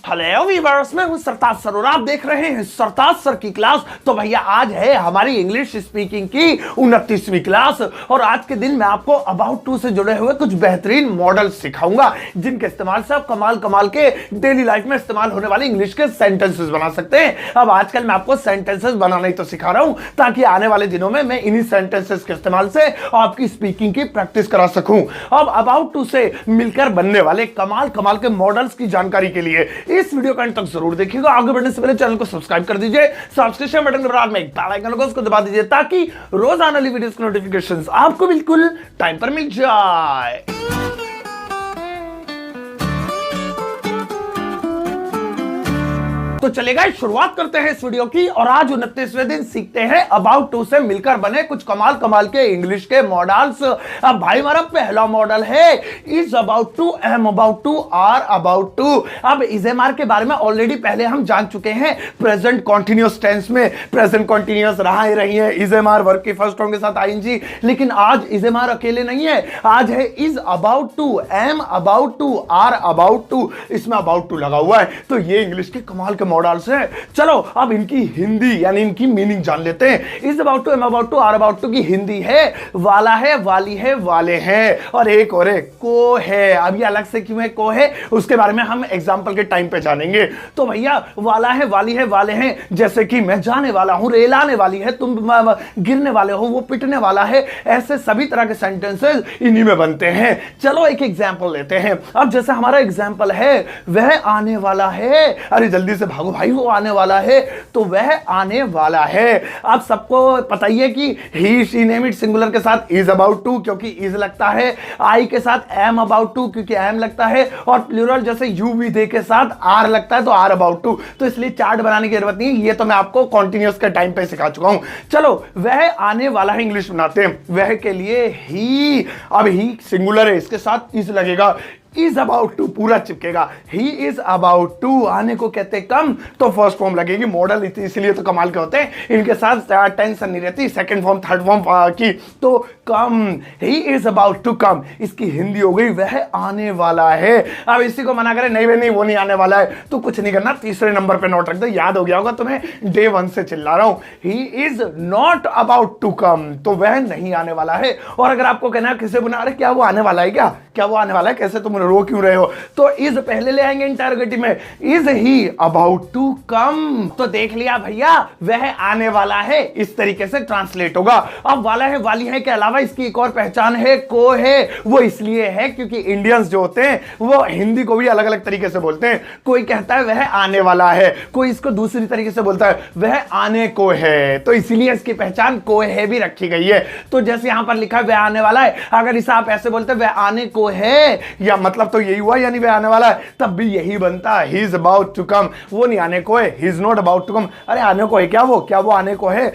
Hello viewers, मैं हूं सरताज sir और आप देख रहे हैं सरताज सर की क्लास। तो भैया आज है हमारी इंग्लिश स्पीकिंग की 29वीं क्लास और आज के दिन मैं आपको अबाउट टू से जुड़े हुए कुछ बेहतरीन मॉडल सिखाऊंगा जिनके इस्तेमाल से आप कमाल कमाल के डेली लाइफ में इस्तेमाल होने वाले इंग्लिश के सेंटेंसेस बना सकते हैं। अब आजकल मैं आपको सेंटेंसेस बनाना ही तो सिखा रहा हूं ताकि आने वाले दिनों में मैं इन्हीं सेंटेंसेस के इस्तेमाल से आपकी स्पीकिंग की प्रैक्टिस करा सकूं। अब अबाउट टू से मिलकर बनने वाले कमाल कमाल के मॉडल्स की जानकारी के लिए इस वीडियो का अंत तक जरूर देखिएगा। आगे बढ़ने से पहले चैनल को सब्सक्राइब कर दीजिए, सब्सक्रिप्शन बटन के बराबर में एक बेल आइकन होगा उसको दबा दीजिए ताकि रोजाना वाली वीडियोस के नोटिफिकेशंस आपको बिल्कुल टाइम पर मिल जाए। तो चलेगा, शुरुआत करते हैं इस वीडियो की और आज 29वें दिन सीखते हैं अबाउट टू से मिलकर बने कुछ कमाल कमाल के इंग्लिश के मॉडल्स। अब भाई हमारा पहला मॉडल है is about to, am about to, are about to. अब इज एम आर के बारे में ऑलरेडी पहले हम जान चुके हैं प्रेजेंट कॉन्टिन्यूअस टेंस में। प्रेजेंट कॉन्टिन्यूअस रहा ही रही है इज एम आर वर्ब के फर्स्ट फॉर्म के साथ आईएनजी, लेकिन आज इज एम आर अकेले नहीं है, आज है is about to, am about to, are about to, इसमें अबाउट टू लगा हुआ है। तो ये इंग्लिश के कमाल के मॉडल्स हैं। चलो अब इनकी हिंदी यानी इनकी मीनिंग जान लेते हैं। Is about to, am about to, are about to की हिंदी है वाला है, वाली है, वाले हैं और एक और है को है। अब ये अलग से क्यों है को है उसके बारे में हम एग्जांपल के टाइम पे जानेंगे। तो भैया वाला है, वाली है, वाले हैं, जैसे कि मैं जाने वाला हूं, रेल आने वाली है, तुम गिरने वाले हो, वो पिटने वाला है, ऐसे सभी तरह के सेंटेंसेस इन्हीं में बनते हैं। चलो एक एग्जांपल लेते हैं। अब जैसे हमारा एग्जांपल है वह आने वाला है, अरे जल्दी से भागो भाई वो आने वाला है, तो वह आने वाला है। आप सबको पता ही है कि ही शी नेम इट सिंगुलर के साथ इज अबाउट टू क्योंकि इज लगता है, आई के साथ एम अबाउट टू क्योंकि एम लगता है, और प्लूरल जैसे यू भी दे के साथ आर लगता है तो आर अबाउट टू। तो इसलिए चार्ट बनाने की जरूरत नहीं है, ये तो मैं आपको कॉन्टिन्यूअस के टाइम पे सिखा चुका हूं। चलो वह आने वाला है इंग्लिश बनाते हैं। वह के लिए ही, अब ही सिंगुलर है, इसके साथ इज लगेगा, इज अबाउट टू पूरा चिपकेगा। ही इज अबाउट टू, आने को कहते कम तो फर्स्ट फॉर्म लगेगी। मॉडल इसलिए तो कमाल के होते हैं, इनके साथ टेंशन नहीं रहती सेकंड फॉर्म थर्ड फॉर्म की। तो come, he is about to come, इसकी हिंदी हो गई वह आने वाला है। अब इसी को मना करें नहीं भाई नहीं वो नहीं आने वाला है तो कुछ नहीं करना, तीसरे नंबर पे नोट रख दो, याद हो गया होगा तुम्हें, डे वन से चिल्ला रहा हूं। He is not about to come, तो वह नहीं आने वाला है। और अगर आपको कहना है किसे बना रहे क्या वो आने वाला है, क्या वो आने वाला है, कैसे तुम रो क्यों रहे हो, तो इज पहले ले आएंगे इंटरोगेटिव में, is he about to come. तो देख लिया भैया वह आने वाला है, इस तरीके से ट्रांसलेट होगा। अब वाला है, वाली है के अलावा इसकी एक और पहचान है को है। वो इसलिए है क्योंकि इंडियंस जो होते हैं वो हिंदी को भी अलग अलग तरीके से बोलते हैं। कोई कहता है वह आने वाला है, कोई इसको दूसरी तरीके से बोलता है वह आने को है, तो इसलिए इसकी पहचान को है भी रखी गई है। तो जैसे यहां पर लिखा है वह आने वाला है, अगर इसे आप ऐसे बोलते वह आने को है, या मतलब तो यही हुआ यानी वह आने वाला है, तब भी यही बनता है he is about to come. वो नहीं आने को है, he is not about to come, अरे आने को है क्या वो आने को है,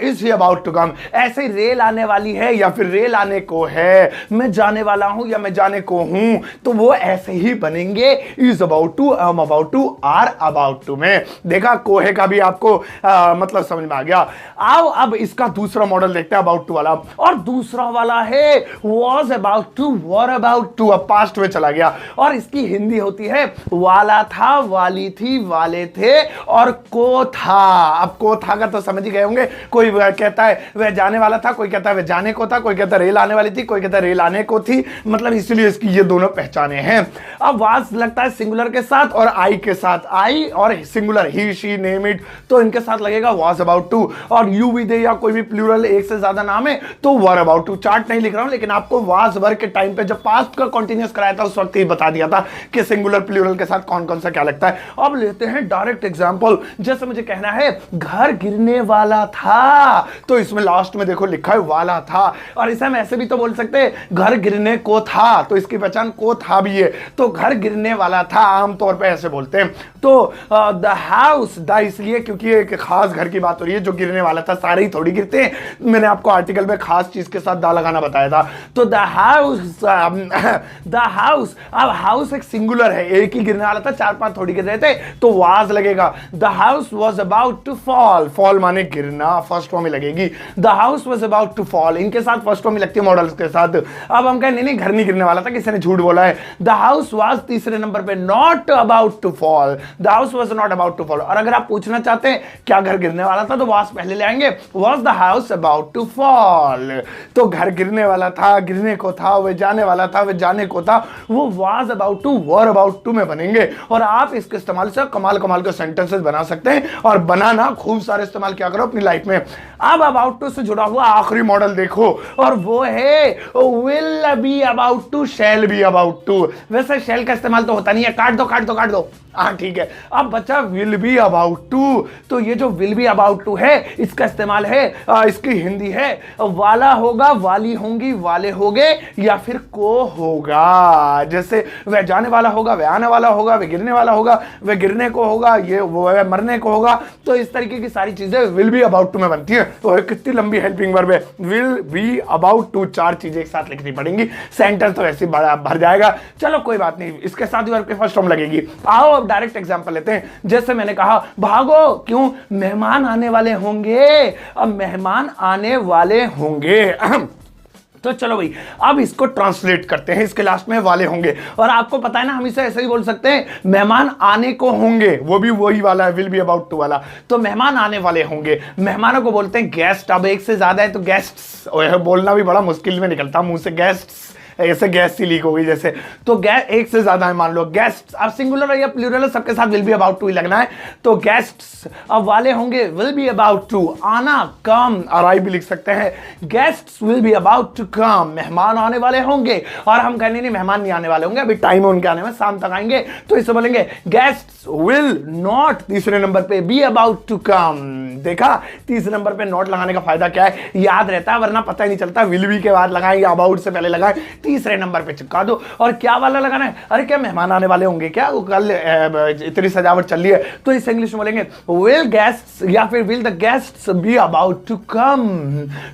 is he about to come. ऐसे रेल आने वाली है या फिर रेल आने को है, मैं जाने वाला हूं या मैं जाने को हूं, तो वो ऐसे ही बनेंगे is about to, am about to, are about to में। देखा कोहे का भी आपको मतलब समझ में आ गया। आओ अब इसका दूसरा मॉडल देखते हैं अबाउट टू वाला, और दूसरा वाला है was about to, were about to, अब पास्ट में चला गया और इसकी हिंदी होती है वाला था, वाली थी, वाले थे और को था। अब को था का तो समझ ही गए होंगे, कोई कहता है वह जाने वाला था, कोई कहता है वह जाने को था, कोई कहता है रेल आने वाली थी, कोई कहता है रेल आने को थी, मतलब इसलिए इसकी ये दोनों पहचाने हैं। अब वाज लगता है सिंगुलर के साथ और आई के साथ, आई और singular he she name it, तो इनके साथ लगेगा वाज अबाउट टू, और यू भी दे या कोई भी प्लूरल एक से ज्यादा नाम है तो वर अबाउट टू। चार्ट नहीं लिख रहा हूं लेकिन आपको वाज वर के टाइम पे जब पास्ट का कंटीन्यूअस कराया था उस वक्त ही बता दिया था कि सिंगुलर प्लूरल के साथ कौन कौन सा क्या लगता है। अब लेते हैं डायरेक्ट एग्जांपल। जैसे मुझे कहना है घर गिरने वाला था, तो इसमें लास्ट में देखो लिखा है वाला था, और इसे हम ऐसे भी तो बोल सकते हैं घर गिरने को था, तो इसकी पहचान को था भी है, तो घर गिरने वाला था आमतौर पे ऐसे बोलते हैं। तो द हाउस, द इसलिए क्योंकि एक खास घर की बात हो रही है जो गिरने वाला था, सारे ही थोड़ी गिरते हैं, मैंने आपको आर्टिकल में खास चीज के साथ दा लगाना बताया था। तो द हाउस हाउस, अब हाउस एक सिंगुलर है, एक ही गिरने वाला था, 4-5 थोड़ी गिर रहे थे तो वाज लगेगा। The house was about to fall, fall माने गिरना, फर्स्ट फॉर्म में लगेगी। The house was about to fall, इनके साथ फर्स्ट फॉर्म में लगती है मॉडल्स के साथ। अब हम कहें नहीं घर नहीं गिरने वाला था, किसी ने झूठ बोला है। द हाउस वॉज तीसरे नंबर पे not about to fall, the house was not about to fall. और अगर आप पूछना चाहते हैं क्या घर गिरने वाला था तो वाज पहले ले आएंगे, was the house about to fall, तो घर गिरने वाला था, गिरने को था, वह जाने वाला था, वह जाने को था, वो was about to were about to में बनेंगे। और आप इसके इस्तेमाल से कमाल कमाल के सेंटेंसेस बना सकते हैं, और बनाना खूब सारे इस्तेमाल क्या करो अपनी लाइफ में। अब अबाउट टू से जुड़ा हुआ आखिरी मॉडल देखो, और वो है will be about to, shall be about to. वैसे शैल का इस्तेमाल तो होता नहीं है, काट दो काट दो काट दो, हाँ ठीक है। अब बच्चा विल बी अबाउट टू, तो ये जो विल बी अबाउट टू है इसका इस्तेमाल है, इसकी हिंदी है वाला होगा, वाली होंगी, वाले होगे, या फिर को होगा। जैसे वह जाने वाला होगा, वह आने वाला होगा, वह गिरने वाला होगा, वह गिरने को होगा, ये वह मरने को होगा। तो इस तरीके की सारी चीजें विल बी अबाउट टू में बनती है। तो कितनी लंबी हेल्पिंग वर्ब है, विल बी अबाउट टू, 4 चीजें एक साथ लिखनी पड़ेंगी, सेंटेंस तो ऐसे भर जाएगा। चलो कोई बात नहीं, इसके साथ वर्ब की फर्स्ट फॉर्म लगेगी। आओ डायरेक्ट एग्जांपल लेते हैं। जैसे मैंने कहा भागो, क्यों, मेहमान आने वाले होंगे। अब मेहमान आने वाले होंगे तो चलो भाई अब इसको ट्रांसलेट करते हैं, इसके लास्ट में वाले होंगे। और आपको पता है ना हम इसे ऐसे ही बोल सकते हैं, मेहमान आने को होंगे, वो भी वही वाला है, विल बी अबाउट टू वाला। तो मेहमान आने वाले होंगे, मेहमानों को बोलते हैं गेस्ट। अब एक से ज्यादा है तो गेस्ट्स, बोलना भी बड़ा मुश्किल में निकलता मुंह से, गेस्ट्स, ऐसे गैस सी लीक हो गई जैसे। तो गैस एक से ज्यादा है, मान लो गेस्ट्स। अब सिंगुलर है या प्लूरल है, सबके साथ विल बी अबाउट टू ही लगना है। तो गेस्ट्स, अब वाले होंगे, विल बी अबाउट टू, आना, कम, अराइव भी लिख सकते हैं। Guests will be about to come, मेहमान आने वाले होंगे। और हम कहने नहीं मेहमान नहीं आने वाले होंगे, अभी टाइम है उनके आने में, शाम तक आएंगे, तो इसे बोलेंगे गेस्ट्स विल नॉट, तीसरे नंबर पे, बी अबाउट टू कम। देखा तीसरे नंबर पे नॉट लगाने का फायदा क्या है, याद रहता है, वरना पता ही नहीं चलता। विल बी के बाद लगाएं या अबाउट से पहले लगाएं, तीसरे नंबर पे चिपका दो। और क्या वाला लगाना है, अरे क्या मेहमान आने वाले होंगे, क्या वो कल इतनी सजावट चल रही है, तो इस इंग्लिश में बोलेंगे विल गेस्ट्स या फिर will the guests be about to come.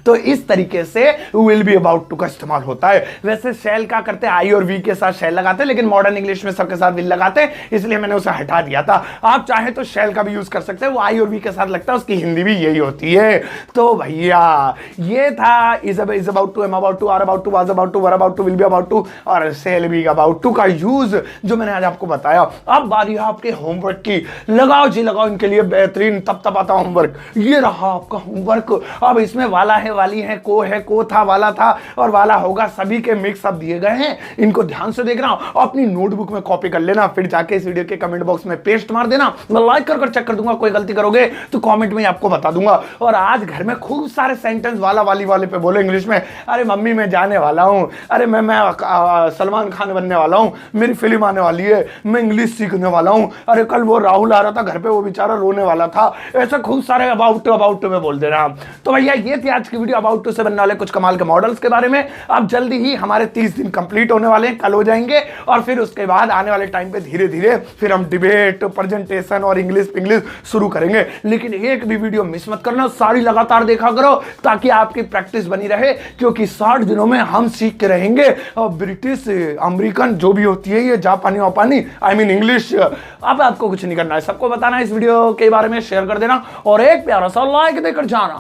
तो इस तरीके से विल बी अबाउट टू का इस्तेमाल होता है। वैसे शैल का करते आई और वी के साथ शैल लगाते, लेकिन मॉडर्न इंग्लिश में सबके साथ विल लगाते, इसलिए मैंने उसे हटा दिया था। आप चाहे तो शैल का भी यूज कर सकते हैं, वो आई और वी के साथ लगता है, उसकी हिंदी भी यही होती है। तो भैया ये था is about to, am about to, are about to, was about to, were about to, will be about to और शैल बी अबाउट टू का यूज जो मैंने आज आपको बताया। अब बारी है आपके होमवर्क की, लगाओ जी लगाओ इनके लिए बेहतरीन तब तब आता होमवर्क। ये रहा आपका होमवर्क। अब इसमें वाला है, वाली है, को था, वाला था और वाला होगा, सभी के मिक्स अप दिए गए हैं। इनको ध्यान से देखना, अपनी नोटबुक में कॉपी कर लेना, फिर जाके इस वीडियो के कमेंट बॉक्स में पेस्ट मार देना, मैं लाइक कर चेक कर दूंगा। कोई गलती करोगे तो कमेंट में आपको बता दूंगा। और आज घर में खूब सारे सेंटेंस वाला वाली वाले पे बोलो इंग्लिश में। अरे मम्मी मैं जाने वाला हूं, अरे मैं सलमान खान बनने वाला हूं, मेरी फिल्म आने वाली है, मैं इंग्लिश सीखने वाला हूं, अरे कल वो राहुल आ रहा था घर पे, वो बेचारा रोने वाला था। ऐसा खूब सारे अबाउट टू में बोल दे रहा। तो भैया ये थी आज की वीडियो अबाउट टू से बनने वाले कुछ कमाल के मॉडल्स के बारे में। अब जल्दी ही हमारे 30 दिन कंप्लीट होने वाले हैं, कल हो जाएंगे, और फिर उसके बाद आने वाले टाइम पे धीरे धीरे फिर हम डिबेट, प्रेजेंटेशन और इंग्लिश शुरू करेंगे। लेकिन एक भी वीडियो मिस मत करना, सारी लगातार देखा करो ताकि आपकी प्रैक्टिस बनी रहे, क्योंकि 60 दिनों में हम सीख के रहेंगे और ब्रिटिश, अमेरिकन जो भी होती है ये जापानी वापानी, आई मीन इंग्लिश। अब आपको कुछ नहीं करना है, सबको बताना है, इस वीडियो के बारे में शेयर कर देना और एक प्यारा सा लाइक देकर जाना।